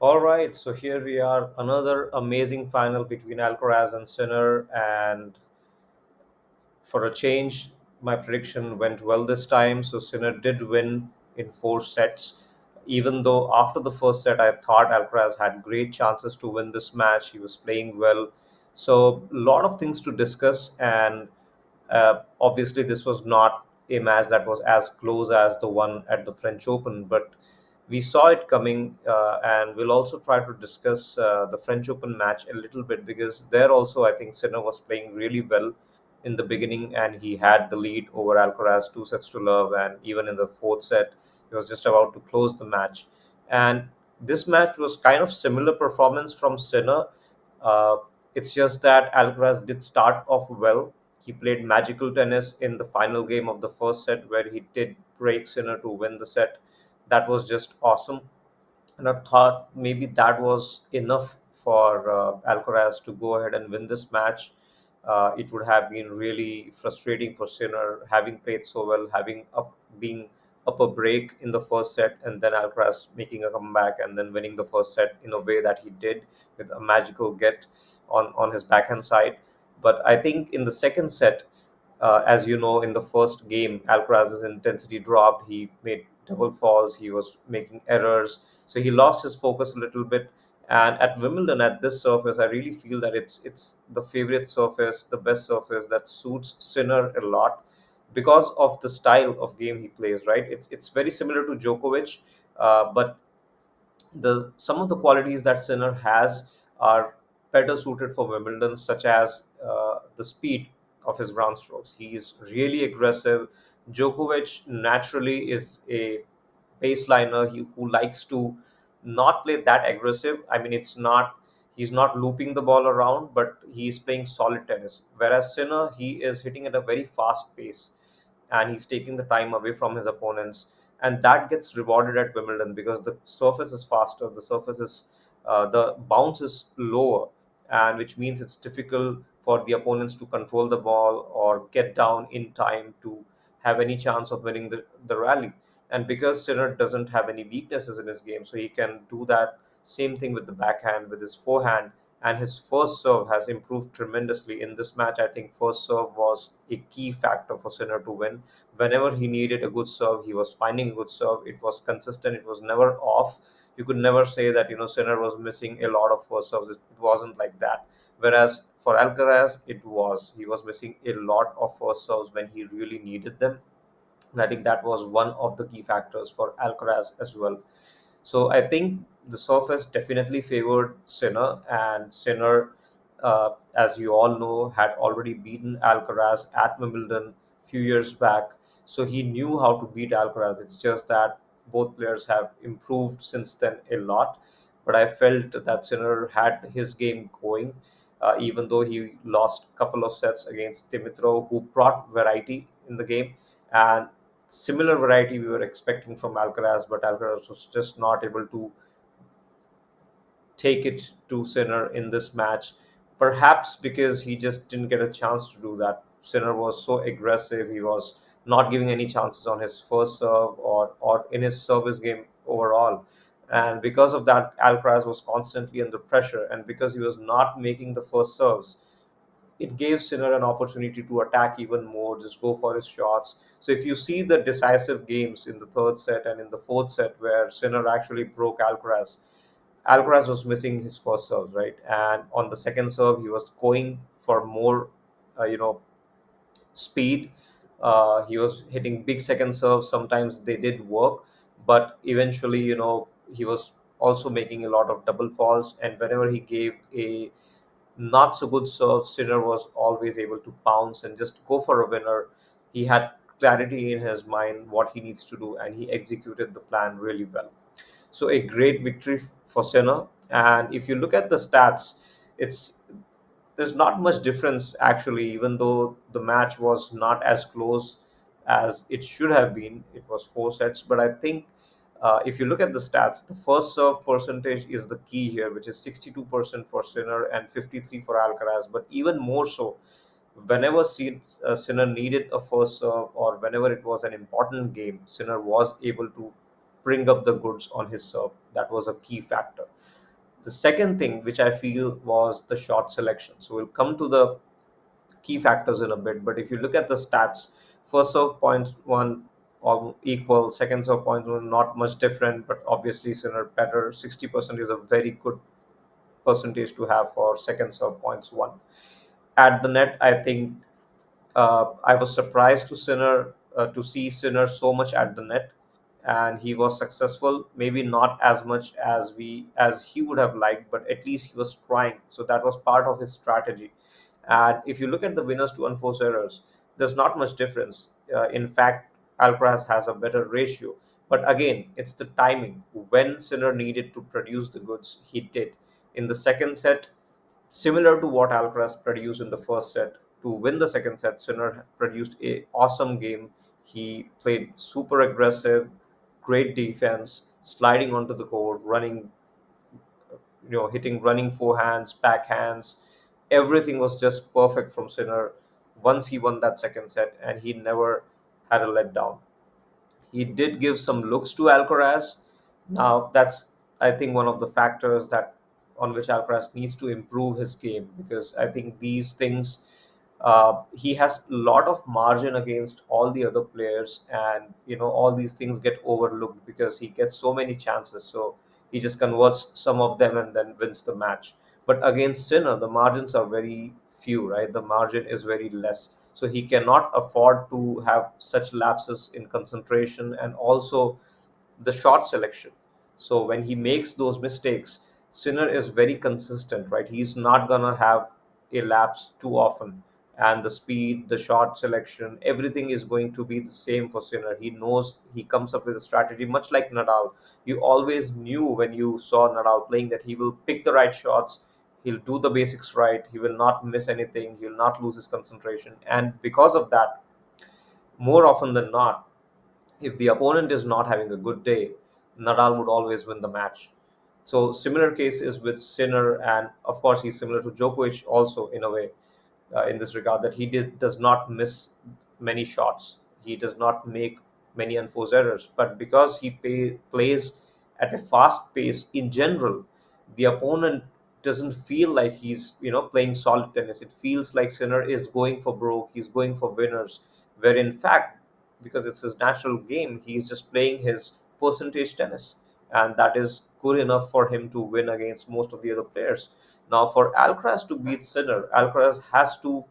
All right, so here we are, another amazing final between Alcaraz and Sinner, and for a change, my prediction went well this time. So Sinner did win in 4 sets, even though after the first set I thought Alcaraz had great chances to win this match. He was playing well, so a lot of things to discuss, and obviously this was not a match that was as close as the one at the French Open, but we saw it coming, and we'll also try to discuss the French Open match a little bit because there also I think Sinner was playing really well in the beginning, and he had the lead over Alcaraz 2 sets to love, and even in the fourth set, he was just about to close the match. And this match was kind of similar performance from Sinner. Uh, it's just that Alcaraz did start off well. He played magical tennis in the final game of the first set, where he did break Sinner to win the set. That was just awesome, and I thought maybe that was enough for Alcaraz to go ahead and win this match. It would have been really frustrating for Sinner, having played so well, having up being up a break in the first set, and then Alcaraz making a comeback and then winning the first set in a way that he did with a magical get on his backhand side. But I think in the second set, as you know, in the first game, Alcaraz's intensity dropped. He made double falls. He was making errors, so he lost his focus a little bit. And at Wimbledon, at this surface, I really feel that it's the favorite surface, the best surface that suits Sinner a lot because of the style of game he plays. Right, it's very similar to Djokovic, but the some of the qualities that Sinner has are better suited for Wimbledon, such as the speed of his ground strokes. He's really aggressive. Djokovic naturally is a baseliner who likes to not play that aggressive. I mean, it's not he's not looping the ball around, but he's playing solid tennis. Whereas Sinner, he is hitting at a very fast pace, and he's taking the time away from his opponents, and that gets rewarded at Wimbledon because the surface is faster, the bounce is lower, and which means it's difficult for the opponents to control the ball or get down in time to have any chance of winning the rally. And because Sinner doesn't have any weaknesses in his game, so he can do that same thing with the backhand, with his forehand, and his first serve has improved tremendously in this match. I think first serve was a key factor for Sinner to win. Whenever he needed a good serve, he was finding a good serve. It was consistent. It was never off. You could never say that Sinner was missing a lot of first serves. It wasn't like that. Whereas for Alcaraz, he was missing a lot of first serves when he really needed them. And I think that was one of the key factors for Alcaraz as well. So I think the surface definitely favored Sinner, and Sinner, as you all know, had already beaten Alcaraz at Wimbledon few years back. So he knew how to beat Alcaraz. It's just that both players have improved since then a lot. But I felt that Sinner had his game going, even though he lost a couple of sets against Dimitrov, who brought variety in the game. And similar variety we were expecting from Alcaraz, but Alcaraz was just not able to take it to Sinner in this match. Perhaps because he just didn't get a chance to do that. Sinner was so aggressive; he was not giving any chances on his first serve or in his service game overall. And because of that, Alcaraz was constantly under pressure, and because he was not making the first serves, it gave Sinner an opportunity to attack even more, just go for his shots. So if you see the decisive games in the third set and in the fourth set where Sinner actually broke Alcaraz, Alcaraz was missing his first serve, right? And on the second serve, he was going for more, uh, you know, speed. He was hitting big second serves. Sometimes they did work, but eventually, he was also making a lot of double falls. And whenever he gave a not so good serve, Sinner was always able to pounce and just go for a winner. He had clarity in his mind what he needs to do, and he executed the plan really well. So a great victory for Sinner. And if you look at the stats, it's there's not much difference actually, even though the match was not as close as it should have been. It was 4 sets, but I think if you look at the stats, the first serve percentage is the key here, which is 62% for Sinner and 53 for Alcaraz. But even more so, whenever Sinner needed a first serve or whenever it was an important game, Sinner was able to bring up the goods on his serve. That was a key factor. The second thing which I feel was the shot selection. So we'll come to the key factors in a bit, but if you look at the stats, first serve points one or equal, second serve points one not much different, but obviously Sinner better. 60% is a very good percentage to have for second serve points one. At the net, I think I was surprised to see Sinner so much at the net, and he was successful. Maybe not as much as he would have liked, but at least he was trying. So that was part of his strategy. And if you look at the winners to unforced errors, there's not much difference. In fact, Alcaraz has a better ratio. But again, it's the timing. When Sinner needed to produce the goods, he did. In the second set, similar to what Alcaraz produced in the first set, to win the second set, Sinner produced a awesome game. He played super aggressive, great defense, sliding onto the court, running, hitting running forehands, backhands. Everything was just perfect from Sinner once he won that second set, and he never had a letdown. He did give some looks to Alcaraz. Now that's, I think, one of the factors that on which Alcaraz needs to improve his game, because I think these things, he has a lot of margin against all the other players, and all these things get overlooked because he gets so many chances. So he just converts some of them and then wins the match. But against Sinner, the margins are very few, right? The margin is very less, so he cannot afford to have such lapses in concentration, and also the shot selection. So when he makes those mistakes, Sinner is very consistent, right? He's not gonna have a lapse too often. And the speed, the shot selection, everything is going to be the same for Sinner. He knows, he comes up with a strategy, much like Nadal. You always knew when you saw Nadal playing that he will pick the right shots, he'll do the basics right, he will not miss anything, he will not lose his concentration. And because of that, more often than not, if the opponent is not having a good day, Nadal would always win the match. So similar case is with Sinner, and of course he's similar to Djokovic also in a way, in this regard, that does not miss many shots. He does not make many unforced errors. But because he plays at a fast pace in general, the opponent doesn't feel like he's playing solid tennis. It feels like Sinner is going for broke. He's going for winners. Where in fact, because it's his natural game, he's just playing his percentage tennis, and that is good enough for him to win against most of the other players. Now, for Alcaraz to beat Sinner, Alcaraz has to,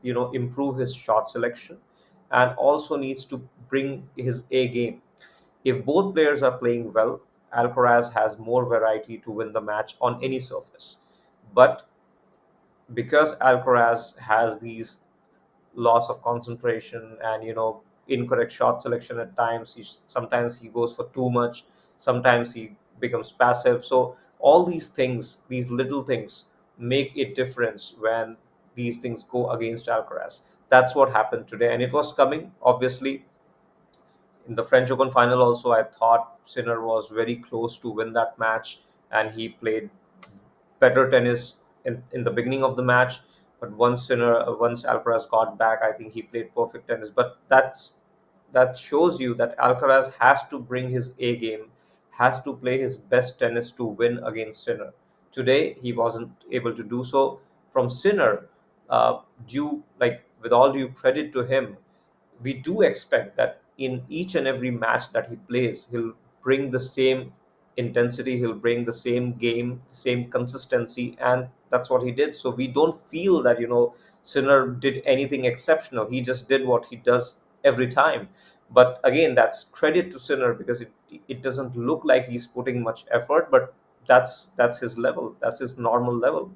improve his shot selection, and also needs to bring his A game. If both players are playing well, Alcaraz has more variety to win the match on any surface. But because Alcaraz has these loss of concentration and incorrect shot selection at times, sometimes he goes for too much, sometimes he becomes passive. So all these things, these little things, make a difference when these things go against Alcaraz. That's what happened today, and it was coming, obviously. In the French Open final also, I thought Sinner was very close to win that match, and he played better tennis in the beginning of the match. But once Alcaraz got back, I think he played perfect tennis. But that shows you that Alcaraz has to bring his A game, has to play his best tennis to win against Sinner. Today he wasn't able to do so. From Sinner, due like with all due credit to him, we do expect that in each and every match that he plays, he'll bring the same intensity, he'll bring the same game, same consistency, and that's what he did. So we don't feel that Sinner did anything exceptional. He just did what he does every time. But again, that's credit to Sinner, because it doesn't look like he's putting much effort, but that's his level, that's his normal level.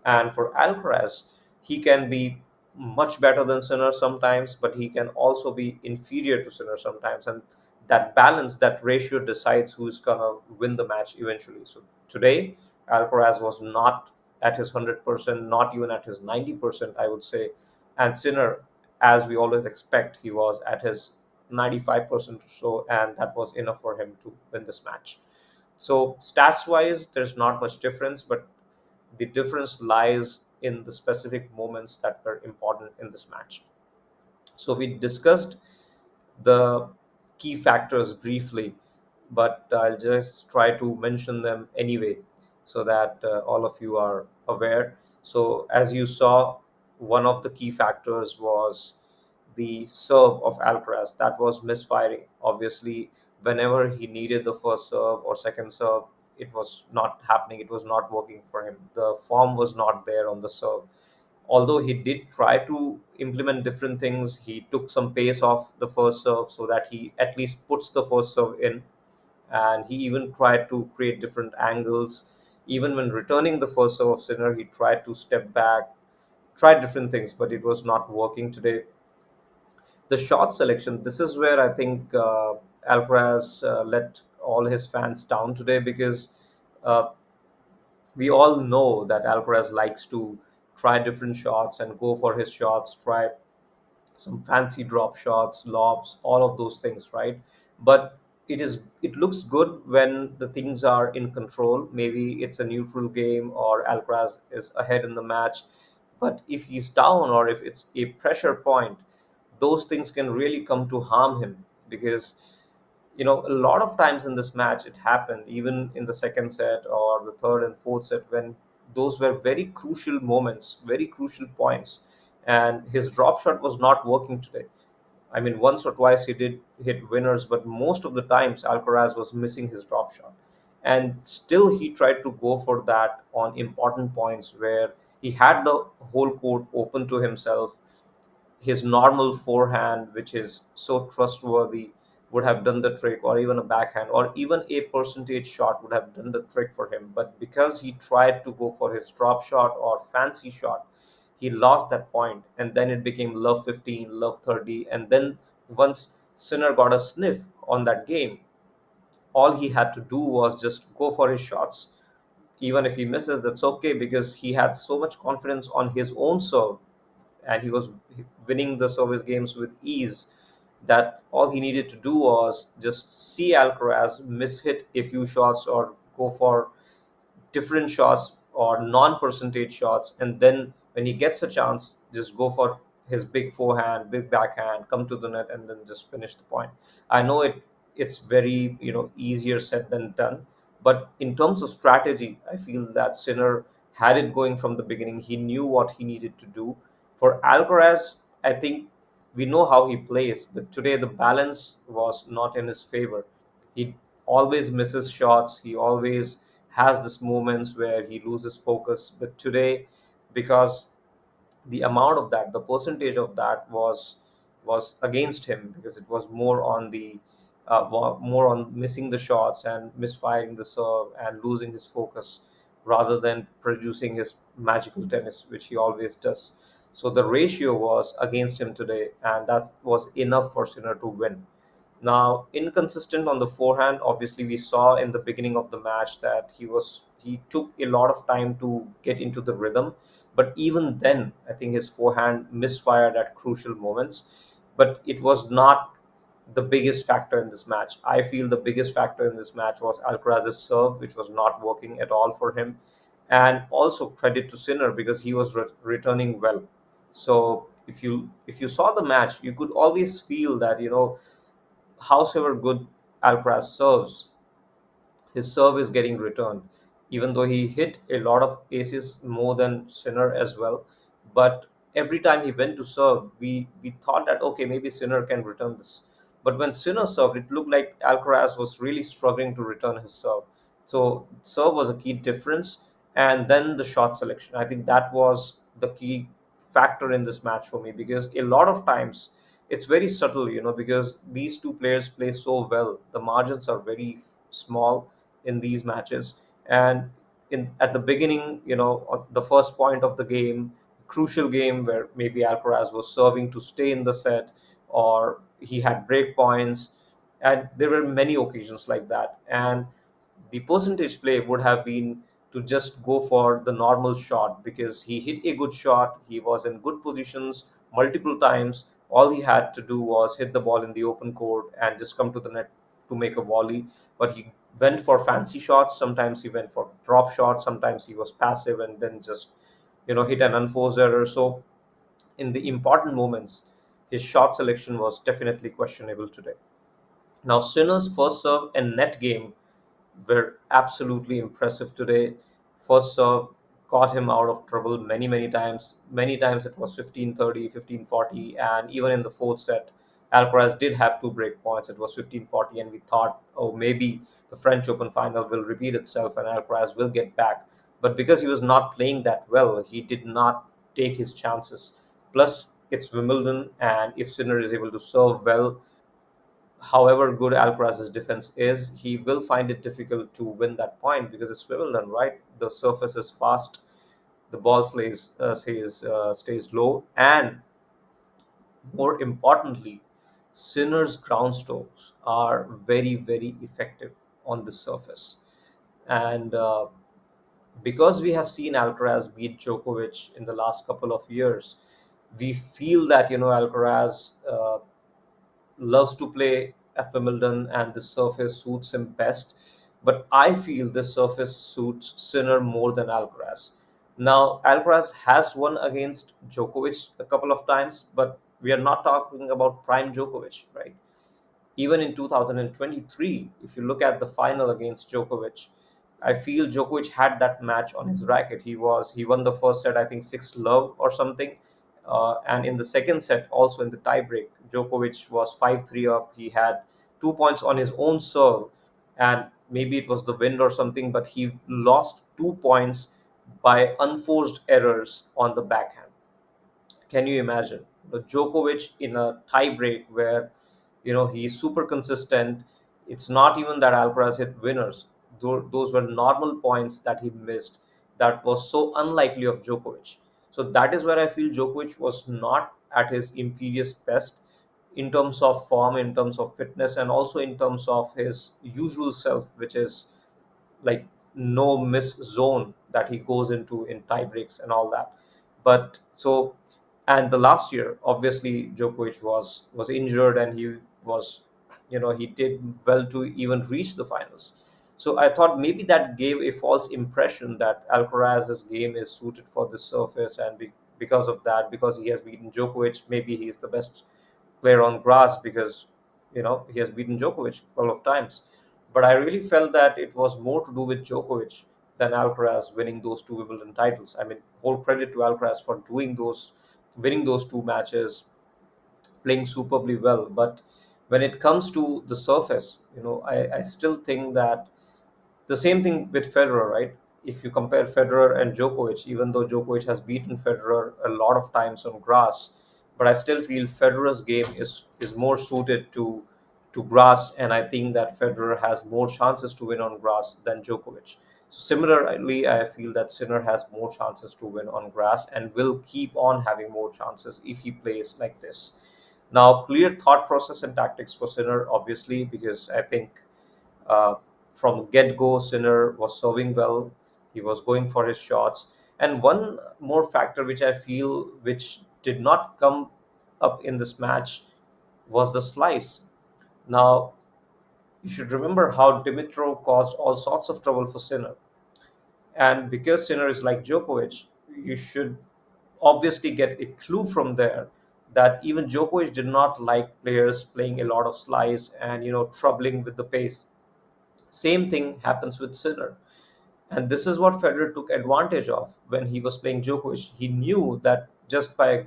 And for Alcaraz, he can be much better than Sinner sometimes, but he can also be inferior to Sinner sometimes. And that balance, that ratio decides who's going to win the match eventually. So today, Alcaraz was not at his 100%, not even at his 90%, I would say. And Sinner, as we always expect, he was at his 95% or so, and that was enough for him to win this match. So stats wise, there's not much difference, but the difference lies in the specific moments that were important in this match. So we discussed the key factors briefly, but I'll just try to mention them anyway. so that all of you are aware. So, as you saw, one of the key factors was the serve of Alcaraz that was misfiring. Obviously, whenever he needed the first serve or second serve, it was not happening. It was not working for him. The form was not there on the serve. Although he did try to implement different things, he took some pace off the first serve so that he at least puts the first serve in, and he even tried to create different angles. Even when returning the first serve of Sinner, he tried to step back, tried different things, but it was not working today. The shot selection, this is where I think Alcaraz let all his fans down today, because uh, we all know that Alcaraz likes to try different shots and go for his shots, try some fancy drop shots, lobs, all of those things, right? But it looks good when the things are in control. Maybe it's a neutral game or Alcaraz is ahead in the match. But if he's down or if it's a pressure point, those things can really come to harm him, because a lot of times in this match it happened, even in the second set or the third and fourth set, when those were very crucial moments, very crucial points, and his drop shot was not working today. I mean, once or twice he did hit winners, but most of the times Alcaraz was missing his drop shot, and still he tried to go for that on important points where he had the whole court open to himself. His normal forehand, which is so trustworthy, would have done the trick, or even a backhand, or even a percentage shot would have done the trick for him. But because he tried to go for his drop shot or fancy shot, he lost that point, and then it became love 15, love 30. And then once Sinner got a sniff on that game, all he had to do was just go for his shots. Even if he misses, that's okay, because he had so much confidence on his own serve, and he was winning the service games with ease, that all he needed to do was just see Alcaraz mishit a few shots or go for different shots or non-percentage shots, and then when he gets a chance, just go for his big forehand, big backhand, come to the net, and then just finish the point. I know it's very easier said than done, but in terms of strategy, I feel that Sinner had it going from the beginning. He knew what he needed to do. For Alcaraz, I think we know how he plays, but today the balance was not in his favor. He always misses shots. He always has this moments where he loses focus. But today, because the amount of that, the percentage of that was against him, because it was more on the more on missing the shots and misfiring the serve and losing his focus, rather than producing his magical tennis, which he always does. So the ratio was against him today, and that was enough for Sinner to win. Now, inconsistent on the forehand, obviously we saw in the beginning of the match that he took a lot of time to get into the rhythm. But even then, I think his forehand misfired at crucial moments. But it was not the biggest factor in this match. I feel the biggest factor in this match was Alcaraz's serve, which was not working at all for him. And also credit to Sinner, because he was returning well. So if you saw the match, you could always feel that howsoever good Alcaraz serves, his serve is getting returned, even though he hit a lot of aces more than Sinner as well. But every time he went to serve, we thought that okay, maybe Sinner can return this. But when Sinner served, it looked like Alcaraz was really struggling to return his serve. So serve was a key difference, and then the shot selection. I think that was the key factor in this match for me, because a lot of times it's very subtle, because these two players play so well. The margins are very small in these matches. And in at the beginning, on the first point of the game, crucial game where maybe Alcaraz was serving to stay in the set, or he had break points, and there were many occasions like that. And the percentage play would have been to just go for the normal shot, because he hit a good shot, he was in good positions multiple times. All he had to do was hit the ball in the open court and just come to the net to make a volley. But he went for fancy shots, sometimes he went for drop shots, sometimes he was passive and then just hit an unforced error. So in the important moments, his shot selection was definitely questionable today. Now, Sinner's first serve and net game were absolutely impressive today. first serve got him out of trouble many, many times. Many times it was 15-30, 15-40, and even in the fourth set, Alcaraz did have two break points. It was 15-40, and we thought, oh, maybe the French Open final will repeat itself and Alcaraz will get back. But because he was not playing that well, he did not take his chances. Plus, it's Wimbledon, and if Sinner is able to serve well, however good Alcaraz's defense is, he will find it difficult to win that point because it's Wimbledon, right? The surface is fast, the ball stays low, and more importantly, Sinner's ground strokes are very, very effective on this surface. And because we have seen Alcaraz beat Djokovic in the last couple of years, we feel that Alcaraz loves to play at Wimbledon and this surface suits him best. But I feel this surface suits Sinner more than Alcaraz. Now, Alcaraz has won against Djokovic a couple of times, but we are not talking about prime Djokovic, right? Even in 2023, if you look at the final against Djokovic, I feel Djokovic had that match on his racket. He won the first set, I think 6-love or something, and in the second set, also in the tiebreak, Djokovic was 5-3 up. He had 2 points on his own serve, and maybe it was the wind or something, but he lost 2 points by unforced errors on the backhand. Can you imagine the Djokovic in a tie break where he's super consistent? It's not even that Alcaraz hit winners; those were normal points that he missed. That was so unlikely of Djokovic. So that is where I feel Djokovic was not at his imperious best in terms of form, in terms of fitness, and also in terms of his usual self, which is like no miss zone that he goes into in tie breaks and all that. But so, and the last year, obviously, Djokovic was injured, and he did well to even reach the finals. So I thought maybe that gave a false impression that Alcaraz's game is suited for this surface, and because of that, because he has beaten Djokovic, maybe he's the best player on grass because he has beaten Djokovic a couple of times. But I really felt that it was more to do with Djokovic than Alcaraz winning those two Wimbledon titles. I mean, whole credit to Alcaraz for winning those two matches, playing superbly well. But when it comes to the surface, I still think that the same thing with Federer, right? If you compare Federer and Djokovic, even though Djokovic has beaten Federer a lot of times on grass, but I still feel Federer's game is more suited to grass, and I think that Federer has more chances to win on grass than Djokovic. So similarly, I feel that Sinner has more chances to win on grass and will keep on having more chances if he plays like this. Now, clear thought process and tactics for Sinner, obviously, because I think uh, from get go, Sinner was serving well. He was going for his shots. And one more factor which I feel which did not come up in this match was the slice. Now, you should remember how Dimitrov caused all sorts of trouble for Sinner. And because Sinner is like Djokovic, you should obviously get a clue from there that even Djokovic did not like players playing a lot of slice and troubling with the pace. Same thing happens with Sinner. And this is what Federer took advantage of when he was playing Djokovic. He knew that just by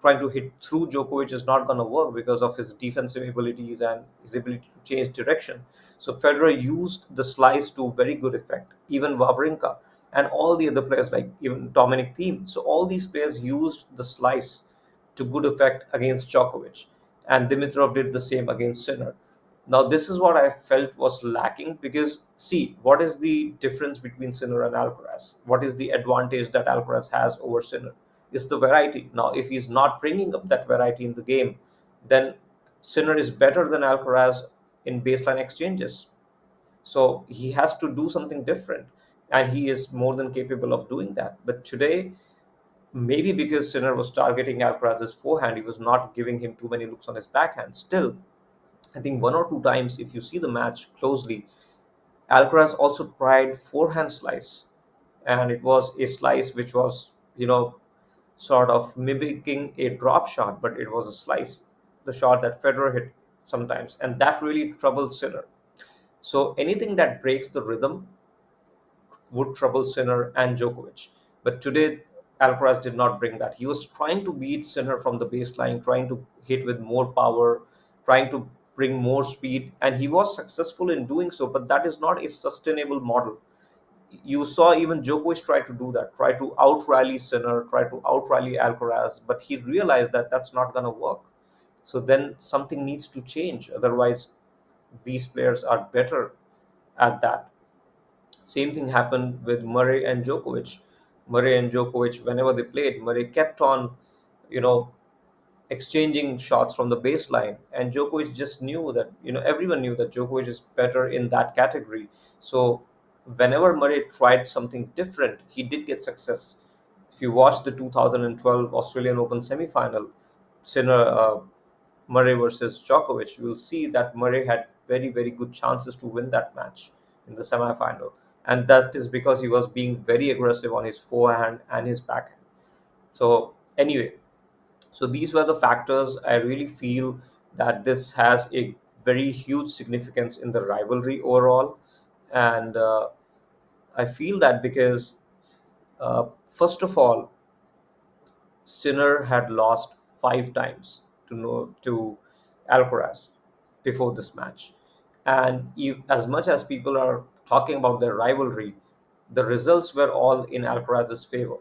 trying to hit through Djokovic is not going to work because of his defensive abilities and his ability to change direction. So Federer used the slice to very good effect. Even Wawrinka and all the other players, like even Dominic Thiem. So all these players used the slice to good effect against Djokovic, and Dimitrov did the same against Sinner. Now, this is what I felt was lacking because, see, what is the difference between Sinner and Alcaraz? What is the advantage that Alcaraz has over Sinner? It's the variety. Now, if he's not bringing up that variety in the game, then Sinner is better than Alcaraz in baseline exchanges. So he has to do something different, and he is more than capable of doing that. But today, maybe because Sinner was targeting Alcaraz's forehand, he was not giving him too many looks on his backhand. Still, I think one or two times, if you see the match closely, Alcaraz also tried forehand slice, and it was a slice which was, sort of mimicking a drop shot, but it was a slice, the shot that Federer hit sometimes, and that really troubled Sinner. So anything that breaks the rhythm would trouble Sinner and Djokovic. But today, Alcaraz did not bring that. He was trying to beat Sinner from the baseline, trying to hit with more power, trying to bring more speed, and he was successful in doing so. But that is not a sustainable model. You saw even Djokovic try to do that, try to out rally Sinner, try to out rally Alcaraz, but he realized that that's not going to work. So then something needs to change. Otherwise, these players are better at that. Same thing happened with Murray and Djokovic. Murray and Djokovic, whenever they played, Murray kept on, you know, exchanging shots from the baseline, and Djokovic just knew that, everyone knew that Djokovic is better in that category. So whenever Murray tried something different, he did get success. If you watch the 2012 Australian Open semi-final, Sinner, Murray versus Djokovic, you will see that Murray had very, very good chances to win that match in the semi-final, and that is because he was being very aggressive on his forehand and his backhand. So anyway, so these were the factors. I really feel that this has a very huge significance in the rivalry overall, and I feel that because first of all, Sinner had lost 5 times to Alcaraz before this match, and as much as people are talking about their rivalry, the results were all in Alcaraz's favor,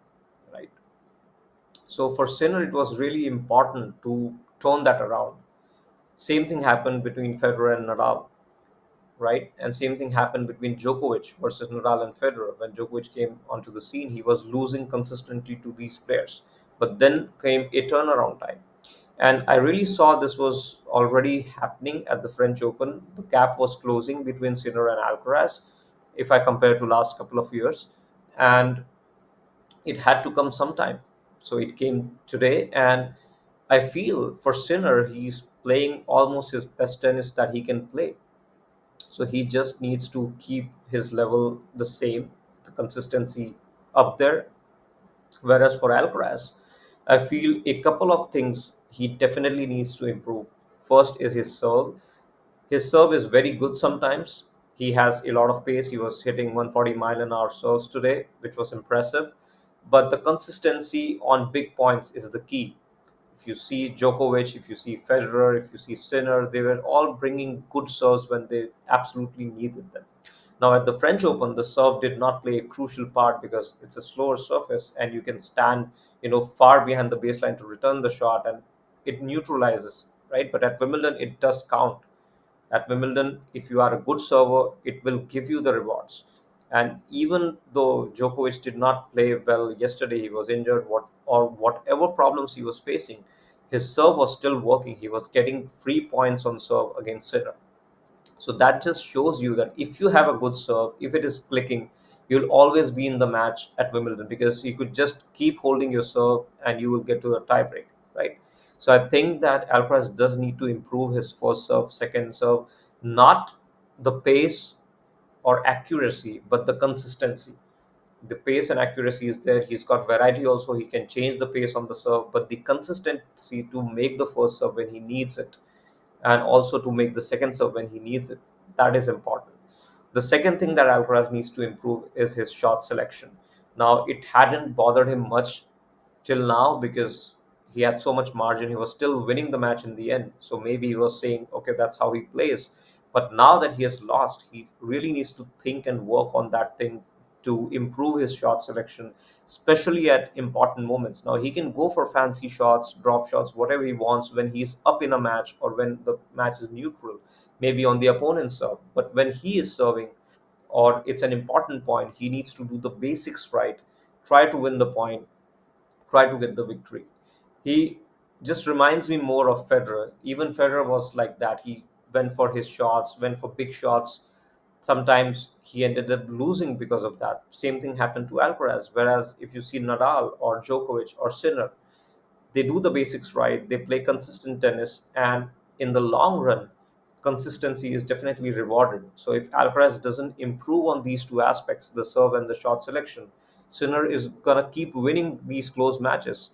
right? So for Sinner, it was really important to turn that around. Same thing happened between Federer and Nadal, right? And same thing happened between Djokovic versus Nadal and Federer. When Djokovic came onto the scene, he was losing consistently to these players. But then came a turnaround time. And I really saw this was already happening at the French Open. The gap was closing between Sinner and Alcaraz, if I compare to last couple of years. And it had to come sometime. So it came today, and I feel for Sinner, he's playing almost his best tennis that he can play. So he just needs to keep his level the same, the consistency up there. Whereas for Alcaraz, I feel a couple of things he definitely needs to improve. First is his serve. His serve is very good sometimes. He has a lot of pace. He was hitting 140-mile-an-hour serves today, which was impressive. But the consistency on big points is the key. If you see Djokovic, if you see Federer, if you see Sinner, they were all bringing good serves when they absolutely needed them. Now, at the French Open, the serve did not play a crucial part because it's a slower surface and you can stand, far behind the baseline to return the shot, and it neutralizes, right? But at Wimbledon, it does count. At Wimbledon, if you are a good server, it will give you the rewards. And even though Djokovic did not play well yesterday, he was injured, or whatever problems he was facing, his serve was still working. He was getting free points on serve against Sinner. So that just shows you that if you have a good serve, if it is clicking, you'll always be in the match at Wimbledon, because you could just keep holding your serve and you will get to the tiebreak, right? So I think that Alcaraz does need to improve his first serve, second serve, not the pace or accuracy, but the consistency. The pace and accuracy is there. He's got variety also. He can change the pace on the serve, but the consistency to make the first serve when he needs it, and also to make the second serve when he needs it. That is important. The second thing that Alcaraz needs to improve is his shot selection. Now, it hadn't bothered him much till now because he had so much margin. He was still winning the match in the end. So maybe he was saying, okay, that's how he plays. But now that he has lost, he really needs to think and work on that thing to improve his shot selection, especially at important moments. Now, he can go for fancy shots, drop shots, whatever he wants when he's up in a match or when the match is neutral, maybe on the opponent's serve. But when he is serving, or it's an important point, he needs to do the basics right, try to win the point, try to get the victory. He just reminds me more of Federer. Even Federer was like that. He went for his shots, went for big shots. Sometimes he ended up losing because of that. Same thing happened to Alcaraz. Whereas if you see Nadal or Djokovic or Sinner, they do the basics right, they play consistent tennis, and in the long run, consistency is definitely rewarded. So if Alcaraz doesn't improve on these two aspects, the serve and the shot selection, Sinner is gonna keep winning these close matches.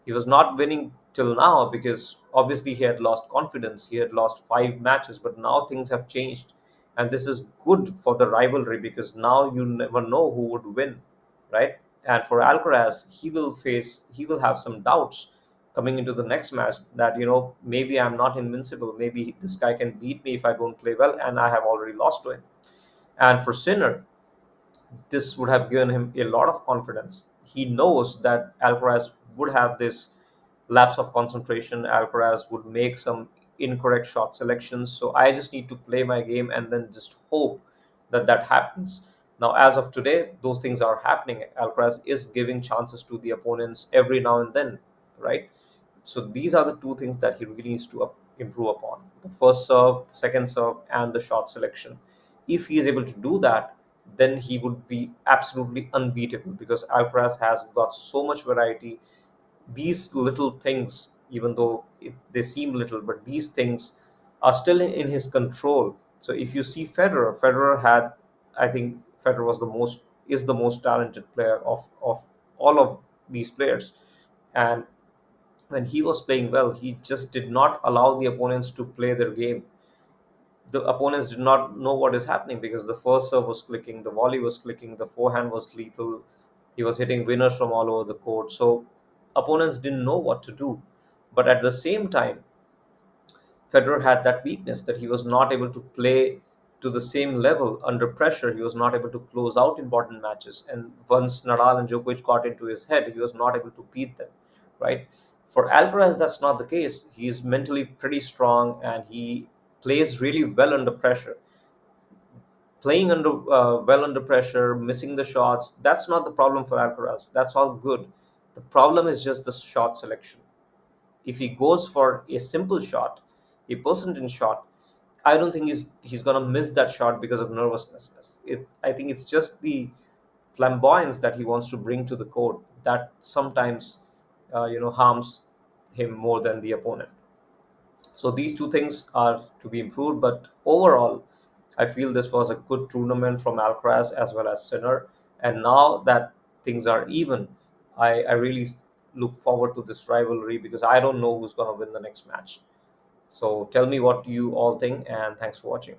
He was not winning till now because obviously he had lost confidence. He had lost 5 matches, but now things have changed. and this is good for the rivalry because now you never know who would win, right? And for Alcaraz, he will have some doubts coming into the next match that, maybe I'm not invincible, maybe this guy can beat me if I don't play well, and I have already lost to him. And for Sinner, this would have given him a lot of confidence. He knows that Alcaraz would have this lapse of concentration. Alcaraz would make some incorrect shot selections. So I just need to play my game and then just hope that that happens. Now, as of today, those things are happening. Alcaraz is giving chances to the opponents every now and then, right? So these are the two things that he really needs to improve upon: the first serve, the second serve, and the shot selection. If he is able to do that, then he would be absolutely unbeatable because Alcaraz has got so much variety. These little things, even though they seem little, but these things are still in his control. So if you see Federer had, I think Federer was the most is the most talented player of all of these players. And when he was playing well, he just did not allow the opponents to play their game. The opponents did not know what is happening because the first serve was clicking, the volley was clicking, the forehand was lethal. He was hitting winners from all over the court. So opponents didn't know what to do. But at the same time, Federer had that weakness that he was not able to play to the same level under pressure. He was not able to close out important matches. And once Nadal and Djokovic got into his head, he was not able to beat them, right? For Alcaraz, that's not the case. He's mentally pretty strong and he plays really well under pressure. Playing well under pressure, missing the shots, that's not the problem for Alcaraz. That's all good. The problem is just the shot selection. If he goes for a simple shot, a percentage shot, I don't think he's gonna miss that shot because of nervousness. I think it's just the flamboyance that he wants to bring to the court that sometimes harms him more than the opponent. So these two things are to be improved, but overall, I feel this was a good tournament from Alcaraz as well as Sinner. And now that things are even, I really look forward to this rivalry because I don't know who's going to win the next match. So tell me what you all think, and thanks for watching.